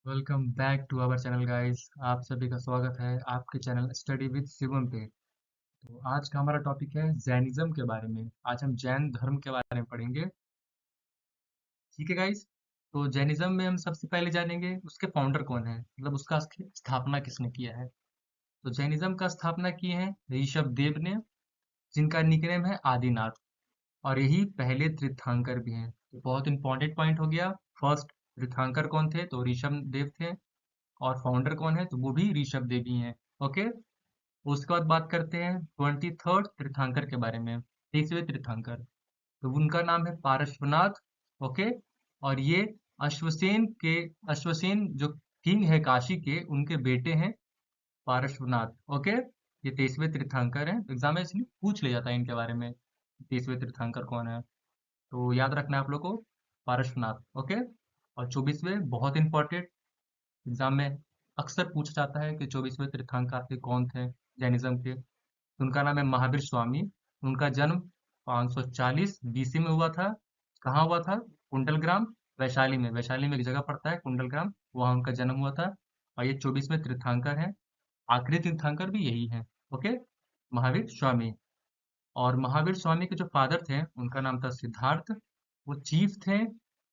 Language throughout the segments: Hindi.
Welcome back to our channel guys. आप सभी का स्वागत है आपके चैनल स्टडी विद शिवम पे। तो आज का हमारा टॉपिक है जैनिज्म के बारे में। आज हम जैन धर्म के बारे में पढ़ेंगे। ठीक है गाइस। तो जैनिज्म में हम सबसे पहले जानेंगे उसके फाउंडर कौन है, मतलब उसका स्थापना किसने किया है। तो जैनिज्म का स्थापना किए हैं ऋषभ देव ने, जिनका निकनेम है आदिनाथ। और यही पहले तीर्थंकर भी हैं। तो बहुत इंपॉर्टेंट पॉइंट हो गया। फर्स्ट तीर्थंकर कौन थे, तो ऋषभ देव थे। और फाउंडर कौन है, तो वो भी ऋषभ देवी हैं। ओके। उसके बाद बात करते हैं 23rd तीर्थंकर के बारे में, 23वें तीर्थंकर। तो उनका नाम है पार्श्वनाथ। ओके। और ये अश्वसेन के, अश्वसेन जो किंग है काशी के, उनके बेटे हैं पार्श्वनाथ। ओके। ये 23वें तीर्थंकर हैं। एग्जाम में इसलिए पूछ लिया जाता है इनके बारे में, 23वें तीर्थंकर कौन है। तो याद रखना है आप लोग को, पार्श्वनाथ। ओके। और 24वें बहुत इंपॉर्टेंट, एग्जाम में अक्सर पूछा जाता है कि 24वें तीर्थंकर के कौन थे जैनिज्म के। उनका नाम है महावीर स्वामी। उनका जन्म 540 बीसी में हुआ था। कहाँ हुआ था? कुंडलग्राम, वैशाली में। वैशाली में एक जगह पड़ता है कुंडलग्राम, वहाँ उनका जन्म हुआ था। और ये 24वें तीर्थंकर हैं। आखिरी तीर्थंकर भी यही है। ओके। महावीर स्वामी। और महावीर स्वामी के जो फादर थे उनका नाम था सिद्धार्थ। वो चीफ थे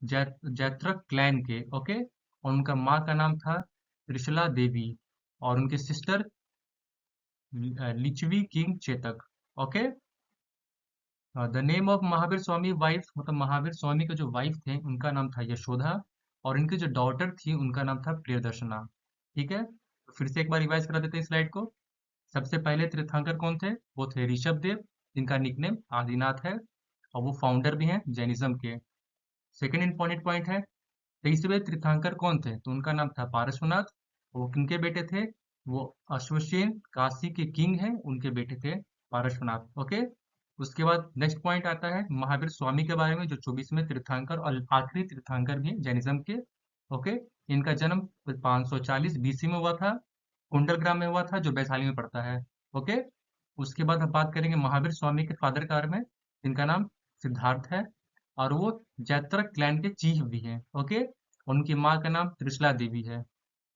जैत्रक क्लैन के। ओके। और उनका माँ का नाम था त्रिशला देवी। और उनके sister Lichchhavi king Chetaka. Okay. The name of Mahavir Swami wife, मतलब महावीर स्वामी के जो वाइफ थे उनका नाम था यशोदा। और इनकी जो डॉटर थी उनका नाम था प्रियदर्शना। ठीक है, तो फिर से एक बार रिवाइज करा देते हैं स्लाइड को। सबसे पहले तीर्थंकर कौन थे? वो थे ऋषभ देव, जिनका निकनेम आदिनाथ है। और वो फाउंडर भी हैं जैनिज्म के। सेकंड इंपॉर्टेंट पॉइंट है, 23वें तीर्थंकर कौन थे? तो उनका नाम था पार्श्वनाथ। वो किनके बेटे थे? वो अश्वसेन काशी के किंग हैं, उनके बेटे थे पार्श्वनाथ। ओके। उसके बाद नेक्स्ट पॉइंट आता है महावीर स्वामी के बारे में, जो 24वें तीर्थंकर और आखिरी तीर्थंकर भी हैं जैनिज्म के। ओके। इनका जन्म 540 बीसी में हुआ था। कुंडलग्राम में हुआ था, जो वैशाली में पड़ता है। ओके। उसके बाद हम बात करेंगे महावीर स्वामी के फादर के बारे में, जिनका नाम सिद्धार्थ है। और वो जैत्रक क्लैन के चीफ भी हैं। ओके। उनकी माँ का नाम त्रिशला देवी है।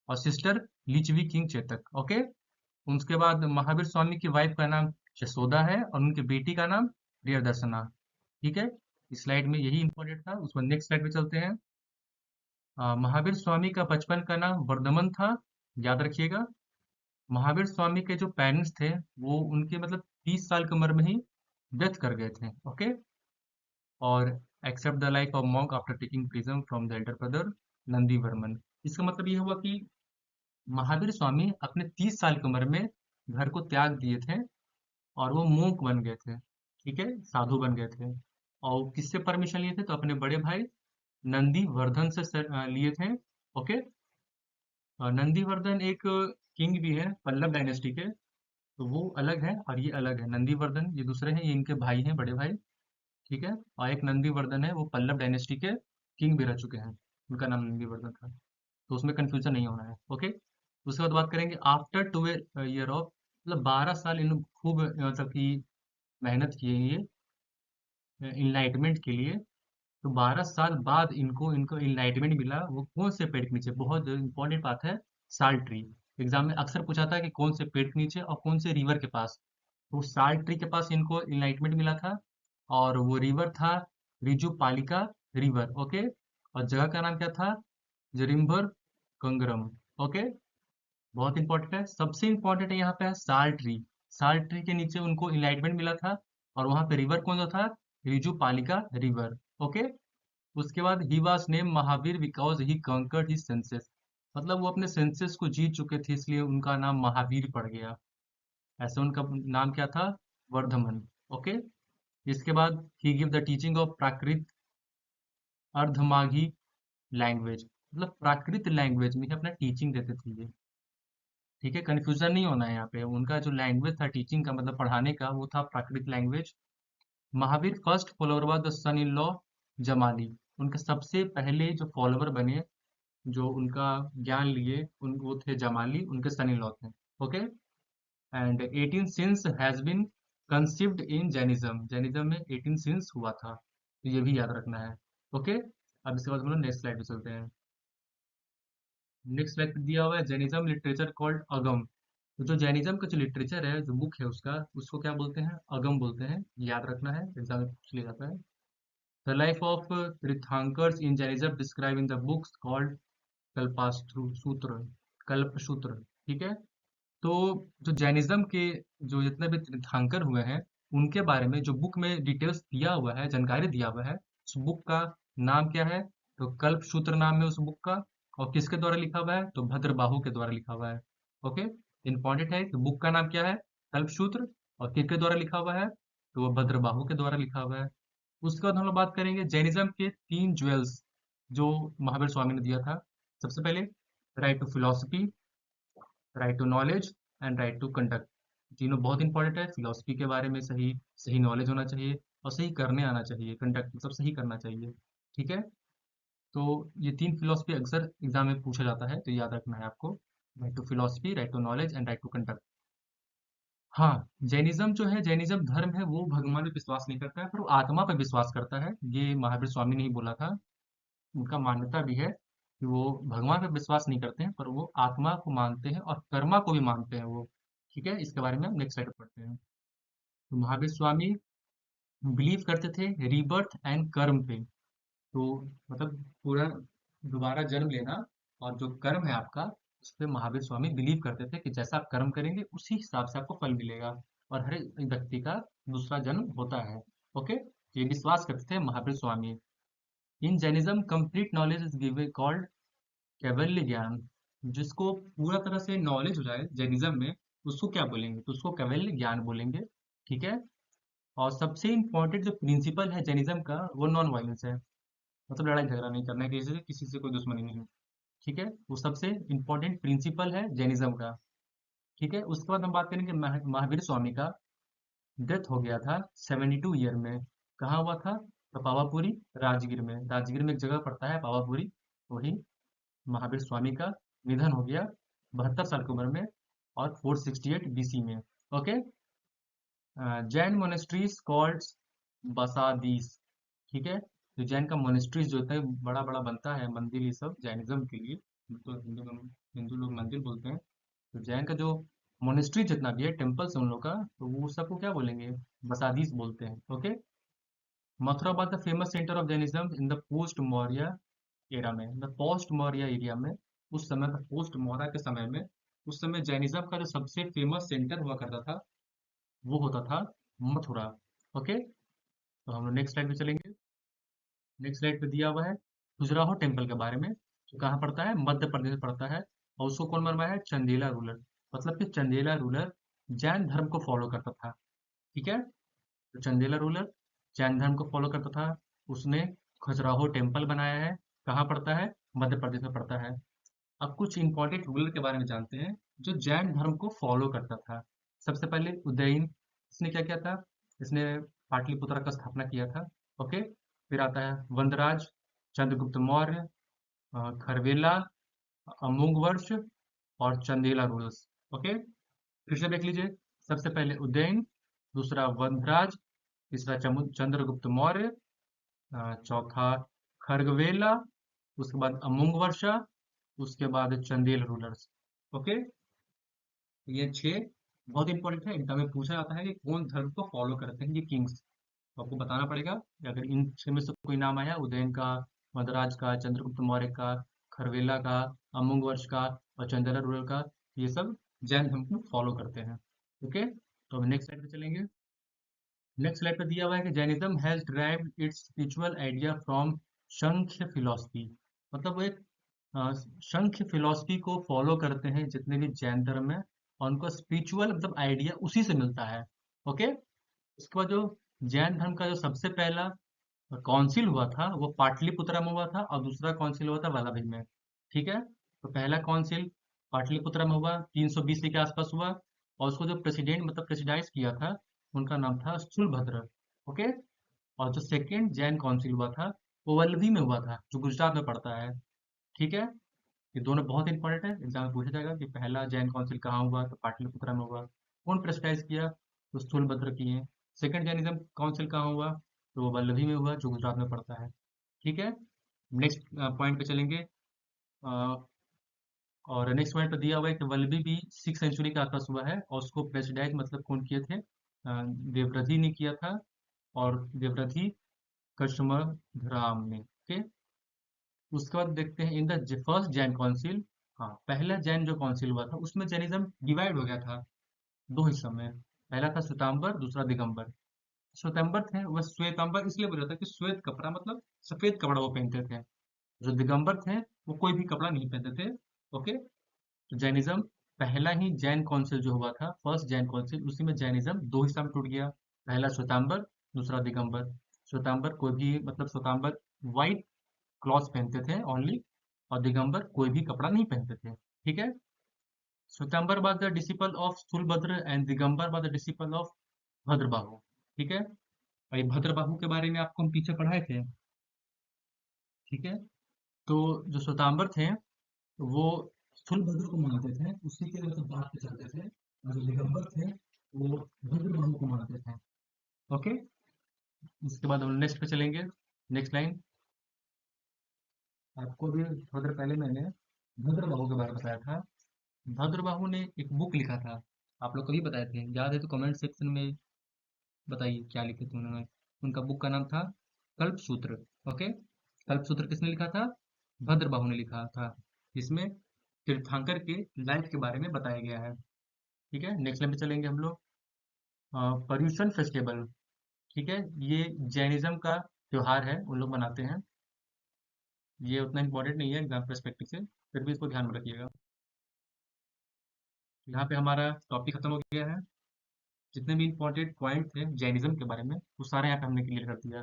और sister Lichchhavi king Chetaka. Okay. उसके बाद महावीर स्वामी की वाइफ का नाम यशोदा है और उनकी बेटी का नाम प्रियदर्शना। ठीक है। इस स्लाइड में यही इंपॉर्टेंट था। उसको नेक्स्ट स्लाइड पे चलते हैं। महावीर स्वामी का बचपन का नाम वर्धमन था, याद रखिएगा। महावीर स्वामी के जो पेरेंट्स थे वो उनके मतलब 30 साल की उम्र में ही डेथ कर गए थे। ओके। और accept the life of monk after taking prison from the elder brother Nandi Varman. इसका मतलब ये हुआ कि महावीर स्वामी अपने 30 साल की उम्र में घर को त्याग दिए थे और वो मोंक बन गए थे। ठीक है, साधु बन गए थे। और वो किससे परमिशन लिए थे? तो अपने बड़े भाई नंदी वर्धन से लिए थे। ओके। नंदी वर्धन एक किंग भी है पल्लव डायनेस्टी के। तो वो अलग है और ये अलग है। नंदी वर्धन ये दूसरे हैं, ये इनके भाई हैं, बड़े भाई। ठीक है। और एक नंदी वर्धन है, वो पल्लव डायनेस्टी के किंग भी रह चुके हैं। उनका नाम नंदी वर्धन था। तो उसमें कंफ्यूजन नहीं होना है। ओके। उसके बाद बात करेंगे आफ्टर 2 ईयर ऑफ, मतलब 12 साल इन लोग खूब मतलब कि मेहनत किए ये इनलाइटमेंट के लिए। तो 12 साल बाद इनको इनको इनलाइटमेंट मिला। वो कौन से पेड़ के नीचे? बहुत इंपॉर्टेंट बात है। साल ट्री। एग्जाम में अक्सर पूछा था कि कौन से पेड़ के नीचे और कौन से रिवर के पास। तो साल ट्री के पास इनको इनलाइटमेंट मिला था। और वो रिवर था रिजु पालिका रिवर। ओके। और जगह का नाम क्या था? जरिम्बर कंगरम। ओके। बहुत इंपॉर्टेंट है। सबसे इंपॉर्टेंट है यहाँ पे है साल ट्री। साल ट्री के नीचे उनको इनलाइटमेंट मिला था। और वहां पे रिवर कौन सा था? रिजु पालिका रिवर। ओके। उसके बाद he was name Mahavir because he conquered his senses. मतलब वो अपने सेंसेस को जीत चुके थे, इसलिए उनका नाम महावीर पड़ गया। ऐसे उनका नाम क्या था? वर्धमन। ओके। इसके बाद ही give the teaching of Prakrit Ardhamagadhi language, मतलब प्राकृत लैंग्वेज में ही अपना टीचिंग देते थे ये। ठीक है, कंफ्यूजन नहीं होना है यहाँ पे। उनका जो लैंग्वेज था टीचिंग का, मतलब पढ़ाने का, वो था Prakrit language. Mahavir first follower was the son in law Jamali. उनके सबसे पहले जो फॉलोअर बने, जो उनका ज्ञान लिए, उन वो थे जमाली, उनके सन इन लॉ थे। Okay. And 18 sins has been conceived in Jainism. Jainism में 18 सिंस हुआ था, तो ये भी याद रखना है। ओके। अब इसके बाद हम लोग नेक्स्ट स्लाइड पे चलते हैं। नेक्स्ट लाइक दिया हुआ है जैनिज्म लिटरेचर कॉल्ड अगम। तो जो जैनिज्म का जो लिटरेचर है, जो बुक है उसका, उसको क्या बोलते हैं? अगम बोलते हैं। याद रखना है, एग्जाम में पूछ लिया जाता है। The life of Tirthankars in Jainism describe in the books called Kalpashru Sutra, Kalpasutra. ठीक है। तो जो जैनिज्म के जो जितने भी तीर्थंकर हुए हैं, उनके बारे में जो बुक में डिटेल्स दिया हुआ है, जानकारी दिया हुआ है, उस बुक का नाम क्या है? तो कल्पसूत्र नाम है उस बुक का। और किसके द्वारा लिखा हुआ है? तो भद्रबाहु के द्वारा लिखा हुआ है। ओके। इंपॉर्टेंट है कि बुक का नाम क्या है? कल्पसूत्र। और किसके द्वारा लिखा हुआ है? तो वो भद्रबाहु के द्वारा लिखा हुआ है। उसके बाद हम लोग बात करेंगे जैनिज्म के 3 ज्वेल्स जो महावीर स्वामी ने दिया था। सबसे पहले right to philosophy, right to knowledge and right to conduct. तीनों बहुत इंपॉर्टेंट है। फिलोसफी के बारे में सही सही नॉलेज होना चाहिए, और सही करने आना चाहिए। कंडक्ट मतलब सही करना चाहिए। ठीक है। तो ये 3 फिलोसफी अक्सर एग्जाम में पूछा जाता है, तो याद रखना है आपको। Right to philosophy, right to knowledge and right to conduct. हाँ, जैनिज्म जो है, जैनिज्म धर्म है, वो भगवान में विश्वास नहीं करता है, पर वो आत्मा पर विश्वास करता है। ये महावीर स्वामी ने ही बोला था। उनका मान्यता भी है कि वो भगवान पे विश्वास नहीं करते हैं, पर वो आत्मा को मानते हैं और कर्मा को भी मानते हैं वो। ठीक है। इसके बारे में हम नेक्स्ट स्लाइड पर पढ़ते हैं। तो महावीर स्वामी बिलीव करते थे रीबर्थ एंड कर्म पे। तो मतलब पूरा दोबारा जन्म लेना, और जो कर्म है आपका, उस पे महावीर स्वामी बिलीव करते थे कि जैसा आप कर्म करेंगे उसी हिसाब से आपको फल मिलेगा। और हर एक व्यक्ति का दूसरा जन्म होता है। ओके। ये विश्वास करते थे Mahavir Swami. In Jainism complete knowledge is given called Kaivalya Gyan. जिसको पूरा तरह से नॉलेज हो जाए जैनिज्म में, उसको क्या बोलेंगे? तो उसको कैवल्य ज्ञान बोलेंगे। ठीक है। और सबसे इम्पोर्टेंट जो प्रिंसिपल है जैनिज्म का, वो नॉन वायलेंस है। मतलब लड़ाई झगड़ा नहीं करना है किसी से कोई दुश्मनी नहीं है। ठीक है। वो सबसे इम्पोर्टेंट प्रिंसिपल है जैनिज्म का। ठीक है। उसके बाद हम बात करेंगे महावीर स्वामी का। डेथ हो गया था 72 ईयर में। कहाँ हुआ था? तो पावापुरी, राजगीर में। राजगीर में एक जगह पड़ता है पावापुरी, वही महावीर स्वामी का निधन हो गया 72 साल की उम्र में, और 468 बीसी में। Okay. Jain monasteries called Basadis. ठीक है। तो जैन का मोनेस्ट्रीज जो होता है बड़ा बड़ा बनता है, मंदिर ये सब जैनिज्म के लिए, तो हिंदू लोग मंदिर बोलते हैं। तो जैन का जो मोनेस्ट्री जितना भी है, टेम्पल्स उन लोग का, तो वो सबको क्या बोलेंगे? बसादीस बोलते हैं। Okay. Mathura was the famous center of Jainism in the post Maurya era में, द पोस्ट मौर्य एरिया में। उस समय पर पोस्ट मौर्य के समय में, उस समय जैनिज्म का जो सबसे फेमस सेंटर हुआ करता था, वो होता था मथुरा। ओके। तो हम लोग नेक्स्ट स्लाइड पे चलेंगे। नेक्स्ट स्लाइड पे दिया हुआ है खजुराहो टेम्पल के बारे में, जो कहाँ पड़ता है? मध्य प्रदेश में पड़ता है। और उसको कौन बनवाया है? चंदेला रूलर। मतलब कि चंदेला रूलर जैन धर्म को फॉलो करता था। ठीक है। तो चंदेला रूलर जैन धर्म को फॉलो करता था। उसने खजुराहो टेम्पल बनाया है। कहाँ पड़ता है? मध्य प्रदेश में पड़ता है। अब कुछ इंपॉर्टेंट रूलर के बारे में जानते हैं जो जैन धर्म को फॉलो करता था। सबसे पहले उदयन। इसने क्या किया था? इसने पाटलिपुत्र का स्थापना किया था। ओके। फिर आता है वंदराज, चंद्रगुप्त मौर्य, खरवेला, अमोघवर्ष, और चंदेला रूल्स। ओके। फिर से देख लीजिए। सबसे पहले उदयन, दूसरा वंदराज, तीसरा चंद्रगुप्त मौर्य, चौथा खरगवेला, उसके बाद अमोघवर्षा, उसके बाद चंदेल रूलर्स। ओके। ये 6 बहुत इंपॉर्टेंट है। एग्जाम में पूछा जाता है कि कौन धर्म को फॉलो करते हैं ये किंग्स। तो आपको बताना पड़ेगा कि अगर इन 6 में से कोई नाम आया, उदयन का, मद्राज का, चंद्रगुप्त मौर्य का, खरवेला का, अमोघवर्ष का, और चंदेला रूलर का, ये सब जैन धर्म को फॉलो करते हैं। ओके। तो हम नेक्स्ट स्लाइड पे चलेंगे। नेक्स्ट स्लाइड पे दिया हुआ है कि Jainism has derived it's spiritual idea from Sankhya philosophy. मतलब वो एक सांख्य फिलॉसफी को फॉलो करते हैं जितने भी जैन धर्म है, और उनको स्पिरिचुअल मतलब आइडिया उसी से मिलता है। ओके। उसके बाद जो जैन धर्म का जो सबसे पहला काउंसिल हुआ था, वो पाटलिपुत्रा में हुआ था, और दूसरा काउंसिल हुआ था वल्लभी में। ठीक है। तो पहला काउंसिल पाटलिपुत्रा में हुआ 320 के आसपास हुआ। और उसको जो प्रेसिडेंट मतलब प्रेसिडाइज किया था, उनका नाम था स्थूलभद्र। ओके। और जो सेकेंड जैन काउंसिल हुआ था, वो वल्लभी में हुआ था, जो गुजरात में पड़ता है। ठीक है। ये दोनों बहुत इंपॉर्टेंट है। एग्जाम में पूछा जाएगा कि पहला जैन काउंसिल कहाँ हुआ? तो पाटलिपुत्रा में हुआ। कौन प्रेसिडाइज किया? तो स्थूलभद्र किए। सेकंड जैनिज्म काउंसिल कहाँ हुआ? तो वो वल्लभी में हुआ, जो गुजरात में पड़ता है। ठीक है। नेक्स्ट पॉइंट पे चलेंगे। और नेक्स्ट पॉइंट पर दिया हुआ है कि वल्लभी भी 6th सेंचुरी के आसपास हुआ है और उसको प्रेसिडाइज मतलब कौन किए थे, देवव्रती ने किया था। और देवव्रती कृष्णमध्राम ने, ओके। उसके बाद देखते हैं in the first Jan council. हाँ, पहला जैन जो काउंसिल हुआ था उसमें जैनिज्म डिवाइड हो गया था दो हिस्सों में। पहला था श्वेतांबर, दूसरा दिगंबर। श्वेतांबर थे वह श्वेतांबर इसलिए बोला था कि श्वेत कपड़ा मतलब सफेद कपड़ा वो पहनते थे। जो दिगंबर थे वो कोई भी कपड़ा नहीं पहनते थे, ओके। तो जैनिज्म, पहला ही जैन काउंसिल जो हुआ था, फर्स्ट जैन काउंसिल, उसी में जैनिज्म दो हिस्सा में टूट गया। पहला श्वेतांबर, दूसरा दिगंबर। श्वेतांबर कोई भी मतलब श्वेतांबर व्हाइट क्लॉथ्स पहनते थे ओनली, और दिगंबर कोई भी कपड़ा नहीं पहनते थे, ठीक है। Shvetambar was the disciple of Sthulabhadra and Digambar was the disciple of Bhadrabahu, ठीक है। और ये भद्रबाहु के बारे में आपको हम पीछे पढ़ाए थे, ठीक है। तो जो श्वेतांबर थे वो स्थूलभद्र को मानते थे, उसी के मतलब बात पे चलते थे। और जो दिगंबर थे वो भद्रबाहु को मानते थे, ओके। उसके बाद हम नेक्स्ट पे चलेंगे। नेक्स्ट लाइन, आपको भी थोड़ी देर पहले मैंने भद्रबाहु के बारे में बताया था। भद्रबाहु ने एक बुक लिखा था, आप लोग को भी बताए थे, याद है तो कमेंट सेक्शन में बताइए क्या लिखे थे उन्होंने। उनका बुक का नाम था कल्पसूत्र, ओके। कल्पसूत्र किसने लिखा था? भद्रबाहु ने लिखा था। जिसमें तीर्थंकर के लाइफ के बारे में बताया गया है, ठीक है। नेक्स्ट लाइन पे चलेंगे हम लोग। पर्यूषण फेस्टिवल, ठीक है। ये जैनिज्म का त्योहार है, उन लोग मनाते हैं। ये उतना इम्पोर्टेंट नहीं है एग्जाम पर्सपेक्टिव से, फिर भी इसको ध्यान में रखिएगा। यहाँ पे हमारा टॉपिक खत्म हो गया है। जितने भी इम्पोर्टेंट पॉइंट थे जैनिज्म के बारे में वो सारे यहाँ पे हमने क्लियर कर दिया।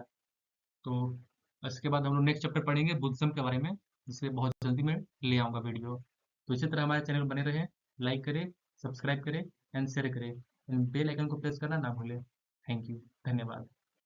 तो इसके बाद हम लोग नेक्स्ट चैप्टर पढ़ेंगे बुद्धिज्म के बारे में, जिससे बहुत जल्दी मैं ले आऊँगा वीडियो। तो इसी तरह हमारे चैनल बने रहें, लाइक करें, सब्सक्राइब करें एंड शेयर करें, एंड बेल आइकन को प्रेस करना ना भूलें। थैंक यू, धन्यवाद।